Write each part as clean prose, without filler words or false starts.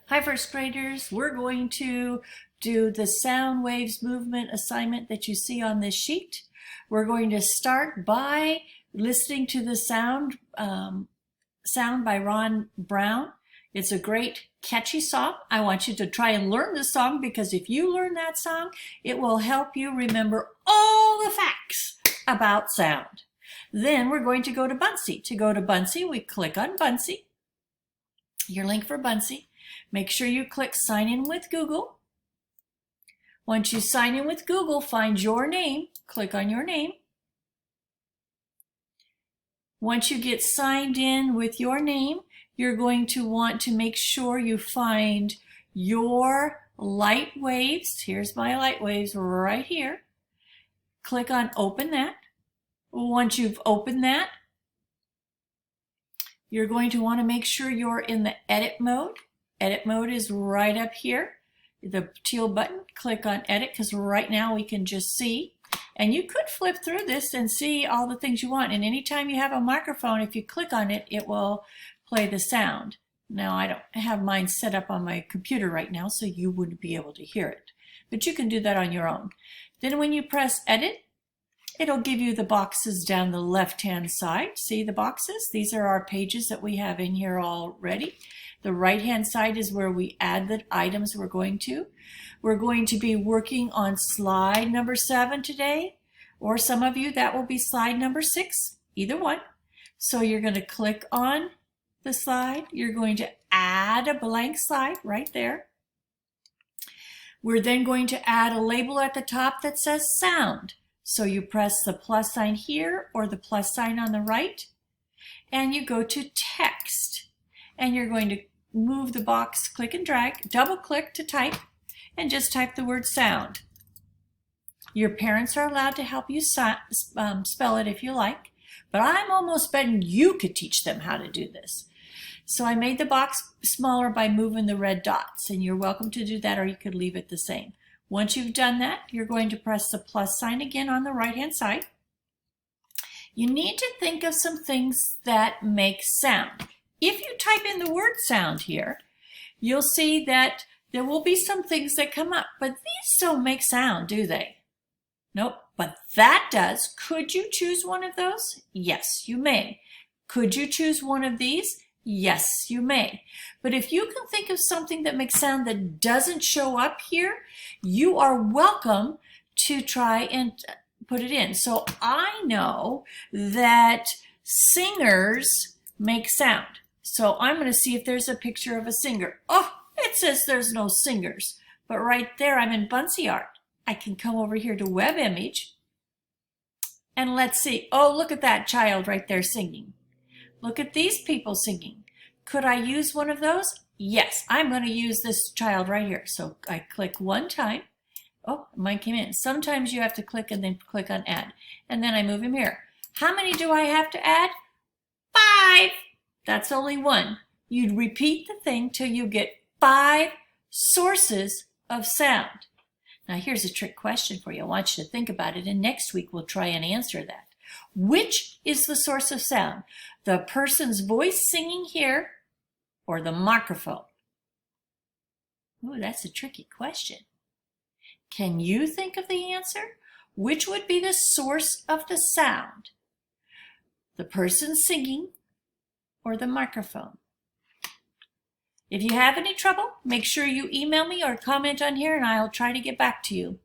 Hi, first graders. We're going to do the sound waves movement assignment that you see on this sheet. We're going to start by listening to the sound by Ron Brown. It's a great catchy song. I want you to try and learn the song because if you learn that song, it will help you remember all the facts about sound. Then we're going to go to Buncee. To go to Buncee, we click on Buncee, your link for Buncee. Make sure you click sign in with Google. Once you sign in with Google, find your name, click on your name. Once you get signed in with your name, you're going to want to make sure you find your light waves. Here's my light waves right here. Click on open that. Once you've opened that, you're going to want to make sure you're in the edit mode. Edit mode is right up here, the teal button. Click on edit because right now we can just see. And you could flip through this and see all the things you want. And anytime you have a microphone, if you click on it, it will play the sound. Now I don't have mine set up on my computer right now, so you wouldn't be able to hear it. But you can do that on your own. Then when you press edit, it'll give you the boxes down the left-hand side. See the boxes? These are our pages that we have in here already. The right-hand side is where we add the items we're going to. We're going to be working on slide number 7 today, or some of you that will be slide number 6, either one. So you're going to click on the slide. You're going to add a blank slide right there. We're then going to add a label at the top that says sound. So you press the plus sign here or the plus sign on the right, and you go to text. And you're going to move the box, click and drag, double click to type, and just type the word sound. Your parents are allowed to help you spell it if you like, but I'm almost betting you could teach them how to do this. So I made the box smaller by moving the red dots, and you're welcome to do that, or you could leave it the same. Once you've done that, you're going to press the plus sign again on the right-hand side. You need to think of some things that make sound. If you type in the word sound here, you'll see that there will be some things that come up, but these don't make sound, do they? Nope, but that does. Could you choose one of those? Yes, you may. Could you choose one of these? Yes, you may. But if you can think of something that makes sound that doesn't show up here, you are welcome to try and put it in. So I know that singers make sound. So I'm going to see if there's a picture of a singer. Oh, it says there's no singers. But right there, I'm in Buncee Art. I can come over here to Web Image. And let's see. Oh, look at that child right there singing. Look at these people singing. Could I use one of those? Yes, I'm going to use this child right here. So I click one time. Oh, mine came in. Sometimes you have to click and then click on add. And then I move him here. How many do I have to add? 5. That's only one. You'd repeat the thing till you get 5 sources of sound. Now here's a trick question for you. I want you to think about it, and next week we'll try and answer that. Which is the source of sound? The person's voice singing here or the microphone? Ooh, that's a tricky question. Can you think of the answer? Which would be the source of the sound? The person singing or the microphone? If you have any trouble, make sure you email me or comment on here and I'll try to get back to you.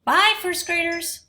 Bye, first graders.